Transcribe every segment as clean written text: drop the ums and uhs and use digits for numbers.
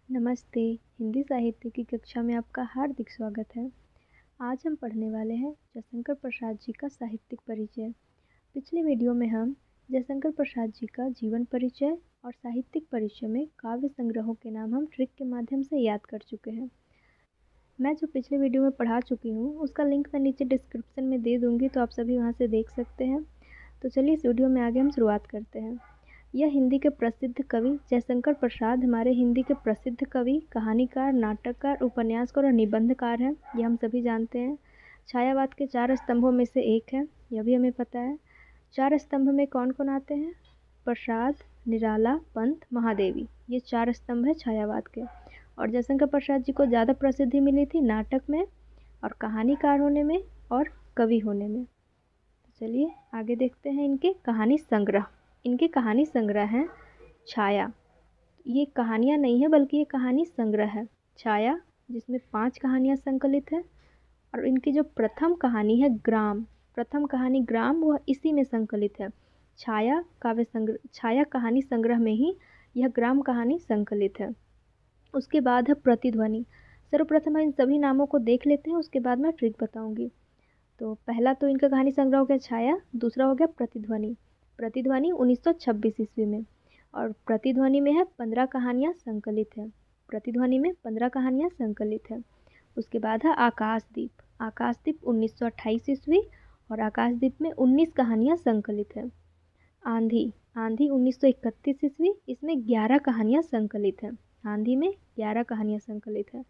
नमस्ते। हिंदी साहित्य की कक्षा में आपका हार्दिक स्वागत है। आज हम पढ़ने वाले हैं जयशंकर प्रसाद जी का साहित्यिक परिचय। पिछले वीडियो में हम जयशंकर प्रसाद जी का जीवन परिचय और साहित्यिक परिचय में काव्य संग्रहों के नाम हम ट्रिक के माध्यम से याद कर चुके हैं। मैं जो पिछले वीडियो में पढ़ा चुकी हूँ उसका लिंक मैं नीचे डिस्क्रिप्शन में दे दूँगी, तो आप सभी वहाँ से देख सकते हैं। तो चलिए इस वीडियो में आगे हम शुरुआत करते हैं। यह हिंदी के प्रसिद्ध कवि जयशंकर प्रसाद हमारे हिंदी के प्रसिद्ध कवि, कहानीकार, नाटककार, उपन्यासकार और निबंधकार हैं। ये हम सभी जानते हैं। छायावाद के 4 स्तंभों में से एक है, यह भी हमें पता है। 4 स्तंभ में कौन कौन आते हैं? प्रसाद, निराला, पंत, महादेवी, ये 4 स्तंभ है छायावाद के। और जयशंकर प्रसाद जी को ज़्यादा प्रसिद्धि मिली थी नाटक में और कहानीकार होने में और कवि होने में। तो चलिए आगे देखते हैं इनके कहानी संग्रह। इनके कहानी संग्रह हैं छाया। ये कहानियाँ नहीं है बल्कि ये कहानी संग्रह है छाया, जिसमें 5 कहानियाँ संकलित है। और इनकी जो प्रथम कहानी है ग्राम, प्रथम कहानी ग्राम, वह इसी में संकलित है। छाया काव्य संग्रह, छाया कहानी संग्रह में ही यह ग्राम कहानी संकलित है। उसके बाद है प्रतिध्वनि। सर्वप्रथम हम इन सभी नामों को देख लेते हैं, उसके बाद मैं ट्रिक बताऊंगी। तो पहला तो इनका कहानी संग्रह हो गया छाया, दूसरा हो गया प्रतिध्वनि। प्रतिध्वनि 1926 ईस्वी में, और प्रतिध्वनि में है 15 कहानियाँ संकलित है। प्रतिध्वनि में 15 कहानियाँ संकलित है। उसके बाद है आकाशदीप। आकाशदीप 1928 ईस्वी, और आकाशदीप में 19 कहानियाँ संकलित है। आंधी, आंधी 1931 ईस्वी, इसमें 11 कहानियाँ संकलित है। आंधी में 11 कहानियाँ संकलित है।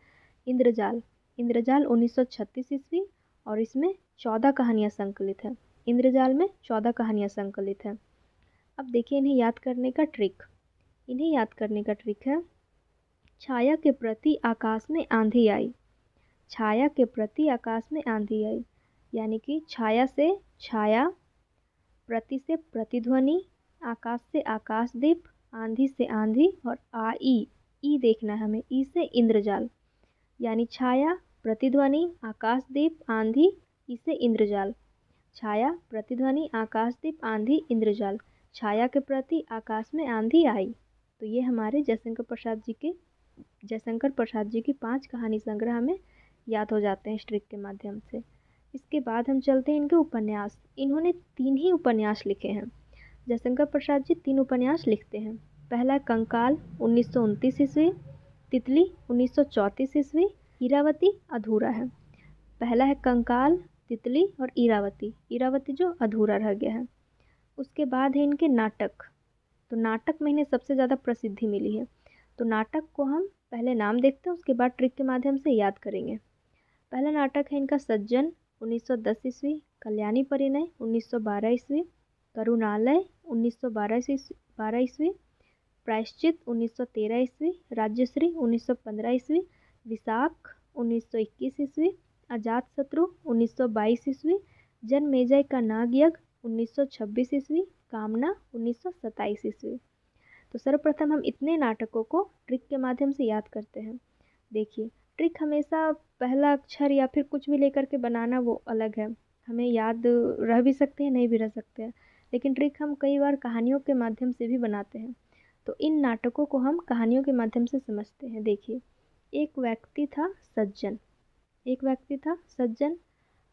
इंद्रजाल, इंद्रजाल 1936 ईस्वी, और इसमें 14 कहानियाँ संकलित है। इंद्रजाल में 14 कहानियाँ संकलित है। अब देखिए इन्हें याद करने का ट्रिक। इन्हें याद करने का ट्रिक है छाया के प्रति आकाश में आंधी आई। छाया के प्रति आकाश में आंधी आई, यानी कि छाया से छाया, प्रति से प्रतिध्वनि, आकाश से आकाशदीप, आंधी से आंधी, और ई देखना है हमें, ई से इंद्रजाल। यानी छाया, प्रतिध्वनि, आकाशदीप, आंधी, इसे इंद्रजाल। छाया, प्रतिध्वनि, आकाशदीप, आंधी, इंद्रजाल। छाया के प्रति आकाश में आंधी आई। तो ये हमारे जयशंकर प्रसाद जी की 5 कहानी संग्रह हमें याद हो जाते हैं इस ट्रिक के माध्यम से। इसके बाद हम चलते हैं इनके उपन्यास। इन्होंने 3 ही उपन्यास लिखे हैं। जयशंकर प्रसाद जी 3 उपन्यास लिखते हैं। पहला है कंकाल 1929 ईस्वी, तितली 1934 ईस्वी, इरावती अधूरा है। पहला है कंकाल, तितली और इरावती। इरावती जो अधूरा रह गया है। उसके बाद है इनके नाटक। तो नाटक में इन्हें सबसे ज़्यादा प्रसिद्धि मिली है। तो नाटक को हम पहले नाम देखते हैं, उसके बाद ट्रिक के माध्यम से याद करेंगे। पहला नाटक है इनका सज्जन 1910 ईस्वी, कल्याणी परिणय 1912 ईस्वी, करुणालय 1912 ईस्वी, प्रायश्चित 1913 ईस्वी, राज्यश्री 1915 ईस्वी, विशाख 1921 ईस्वी, अजातशत्रु 1922 ईस्वी, जनमेजय का नागयज्ञ 1926 ईस्वी, कामना 1927 ईस्वी। तो सर्वप्रथम हम इतने नाटकों को ट्रिक के माध्यम से याद करते हैं। देखिए ट्रिक हमेशा पहला अक्षर या फिर कुछ भी लेकर के बनाना वो अलग है, हमें याद रह भी सकते हैं, नहीं भी रह सकते हैं, लेकिन ट्रिक हम कई बार कहानियों के माध्यम से भी बनाते हैं। तो इन नाटकों को हम कहानियों के माध्यम से समझते हैं। देखिए एक व्यक्ति था सज्जन, एक व्यक्ति था सज्जन।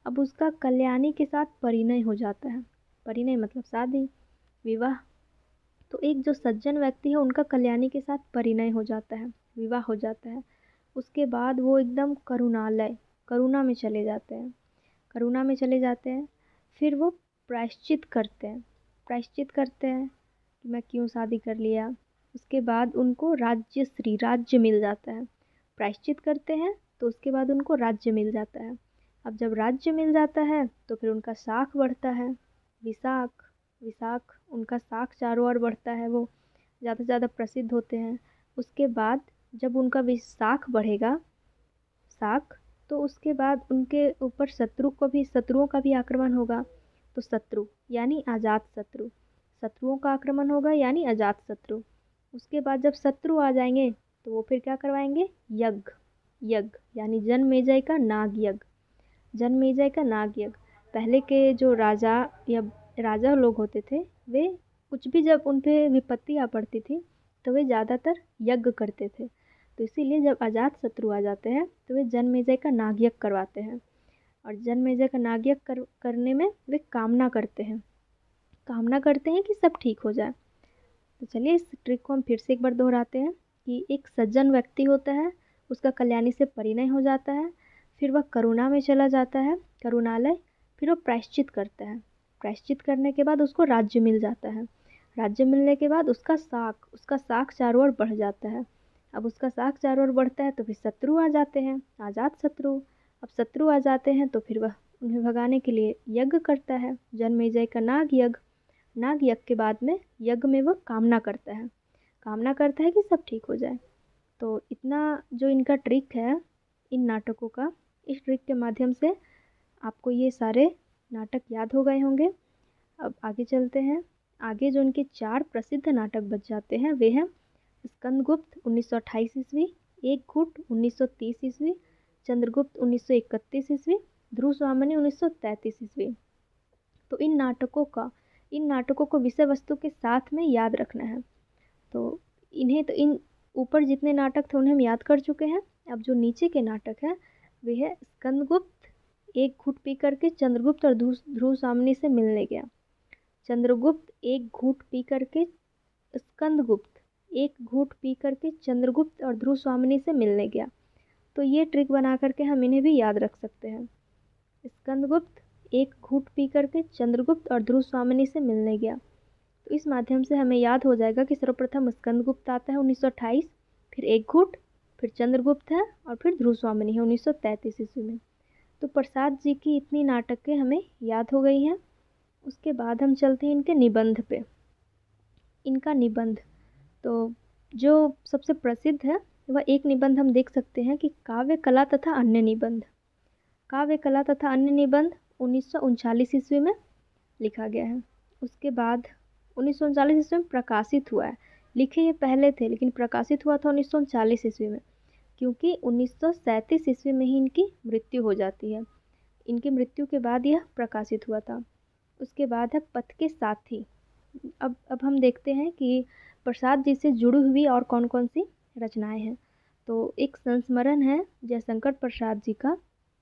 अब उसका कल्याणी के साथ परिणय हो जाता है। परिणय मतलब शादी, विवाह। तो एक जो सज्जन व्यक्ति है उनका कल्याणी के साथ परिणय हो जाता है, विवाह हो जाता है। उसके बाद वो एकदम करुणालय, करुणा में चले जाते हैं, करुणा में चले जाते हैं। फिर वो प्रायश्चित करते हैं, प्रायश्चित करते हैं कि मैं क्यों शादी कर लिया। उसके बाद उनको राज्यश्री, राज्य मिल जाता है। प्रायश्चित करते हैं तो उसके बाद उनको राज्य मिल जाता है। अब जब राज्य मिल जाता है तो फिर उनका साख बढ़ता है, विशाख। विशाख उनका साख चारों ओर बढ़ता है, वो ज़्यादा से ज़्यादा प्रसिद्ध होते हैं। उसके बाद जब उनका विशाख बढ़ेगा, साख, तो उसके बाद उनके ऊपर शत्रुओं का भी आक्रमण होगा। तो शत्रु यानी अजात शत्रु, शत्रुओं का आक्रमण होगा यानी अजात शत्रु। उसके बाद जब शत्रु आ जाएंगे तो वो फिर क्या करवाएंगे? यज्ञ। यज्ञ यानी जनमेजय का नाग यज्ञ, जनमेजय का नाग यज्ञ। पहले के जो राजा या राजा लोग होते थे, वे कुछ भी जब उन पे विपत्ति आ पड़ती थी तो वे ज़्यादातर यज्ञ करते थे। तो इसीलिए जब अजातशत्रु आ जाते हैं तो वे जन्मेजय का नागयज्ञ करवाते हैं, और जन्मेजय का नागयज्ञ करने में वे कामना करते हैं कि सब ठीक हो जाए। तो चलिए इस ट्रिक को हम फिर से एक बार दोहराते हैं कि एक सज्जन व्यक्ति होता है, उसका कल्याणी से परिणय हो जाता है, फिर वह करुणा में चला जाता है, करुणालय, फिर वो प्रायश्चित करता है, प्रायश्चित करने के बाद उसको राज्य मिल जाता है, राज्य मिलने के बाद उसका साख चारों ओर बढ़ जाता है। अब उसका साख चारों ओर बढ़ता है तो फिर शत्रु आ जाते हैं, अजातशत्रु। अब शत्रु आ जाते हैं तो फिर वह उन्हें भगाने के लिए यज्ञ करता है, जन्मेजय का नाग यज्ञ के बाद में यज्ञ में वह कामना करता है कि सब ठीक हो जाए। तो इतना जो इनका ट्रिक है इन नाटकों का, इस ट्रिक के माध्यम से आपको ये सारे नाटक याद हो गए होंगे। अब आगे चलते हैं। आगे जो इनके 4 प्रसिद्ध नाटक बच जाते हैं वे हैं स्कंदगुप्त 1928 ईस्वी, एक घूट 1930 ईस्वी, चंद्रगुप्त 1931 ईस्वी, ध्रुव स्वामिनी 1933 ईस्वी। तो इन नाटकों को विषय वस्तु के साथ में याद रखना है। तो इन ऊपर जितने नाटक थे उन्हें हम याद कर चुके हैं। अब जो नीचे के नाटक हैं वे है स्कंदगुप्त एक घूट पी करके चंद्रगुप्त और ध्रुव स्वामिनी से मिलने गया, चंद्रगुप्त एक घूट पी करके स्कंदगुप्त एक घूट पी करके चंद्रगुप्त और ध्रुव स्वामिनी से मिलने गया। तो ये ट्रिक बना करके हम इन्हें भी याद रख सकते हैं। स्कंदगुप्त एक घूट पी करके चंद्रगुप्त और ध्रुव स्वामिनी से मिलने गया। तो इस माध्यम से हमें याद हो जाएगा कि सर्वप्रथम स्कंदगुप्त आता है 1928, फिर एक घूट, फिर चंद्रगुप्त है और फिर ध्रुव स्वामिनी है 1933 ईस्वी में। तो प्रसाद जी की इतनी नाटकें हमें याद हो गई हैं। उसके बाद हम चलते हैं इनके निबंध पे। इनका निबंध तो जो सबसे प्रसिद्ध है वह एक निबंध हम देख सकते हैं कि काव्य कला तथा अन्य निबंध। काव्य कला तथा अन्य निबंध 1939 ईस्वी में लिखा गया है। उसके बाद 1939 ईस्वी में प्रकाशित हुआ है। लिखे ये पहले थे लेकिन प्रकाशित हुआ था 1940 ईस्वी में, क्योंकि 1937 ईस्वी में ही इनकी मृत्यु हो जाती है। इनकी मृत्यु के बाद यह प्रकाशित हुआ था। उसके बाद है पथ के साथी। अब हम देखते हैं कि प्रसाद जी से जुड़ी हुई और कौन कौन सी रचनाएं हैं। तो एक संस्मरण है जयशंकर प्रसाद जी का,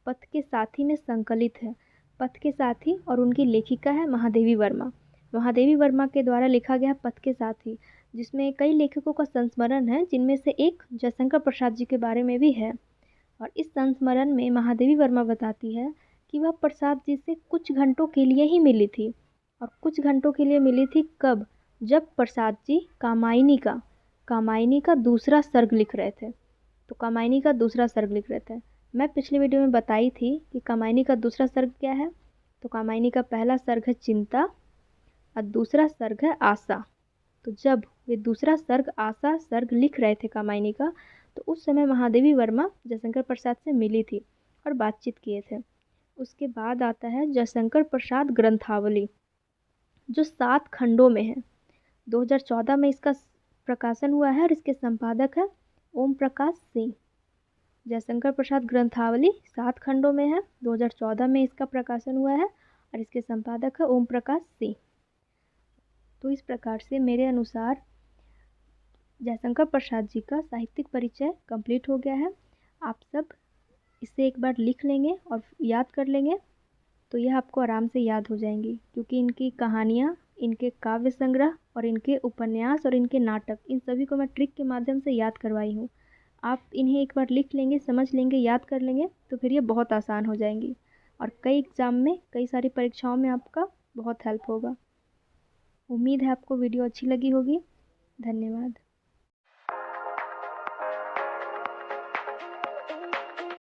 पथ के साथी में संकलित है। पथ के साथी और उनकी लेखिका है महादेवी वर्मा। महादेवी वर्मा के द्वारा लिखा गया पथ के साथी, जिसमें कई लेखकों का संस्मरण है, जिनमें से एक जयशंकर प्रसाद जी के बारे में भी है। और इस संस्मरण में महादेवी वर्मा बताती है कि वह प्रसाद जी से कुछ घंटों के लिए ही मिली थी। और कुछ घंटों के लिए मिली थी कब? जब प्रसाद जी कामायनी का दूसरा सर्ग लिख रहे थे। तो कामायनी का दूसरा सर्ग लिख रहे थे। मैं पिछली वीडियो में बताई थी कि कामायनी का दूसरा सर्ग क्या है। तो कामायनी का पहला सर्ग है चिंता और दूसरा सर्ग है आशा। तो जब वे दूसरा सर्ग आशा सर्ग लिख रहे थे कामायनी का, तो उस समय महादेवी वर्मा जयशंकर प्रसाद से मिली थी और बातचीत किए थे। उसके बाद आता है जयशंकर प्रसाद ग्रंथावली, जो 7 खंडों में है। 2014 में इसका प्रकाशन हुआ है और इसके संपादक है ओम प्रकाश सिंह। जयशंकर प्रसाद ग्रंथावली 7 खंडों में है, 2014 में इसका प्रकाशन हुआ है और इसके संपादक है ओम प्रकाश सिंह। तो इस प्रकार से मेरे अनुसार जयशंकर प्रसाद जी का साहित्यिक परिचय कंप्लीट हो गया है। आप सब इसे एक बार लिख लेंगे और याद कर लेंगे तो यह आपको आराम से याद हो जाएंगी, क्योंकि इनकी कहानियाँ, इनके काव्य संग्रह और इनके उपन्यास और इनके नाटक, इन सभी को मैं ट्रिक के माध्यम से याद करवाई हूँ। आप इन्हें एक बार लिख लेंगे, समझ लेंगे, याद कर लेंगे तो फिर ये बहुत आसान हो जाएंगी और कई एग्ज़ाम में, कई सारी परीक्षाओं में आपका बहुत हेल्प होगा। उम्मीद है आपको वीडियो अच्छी लगी होगी। धन्यवाद।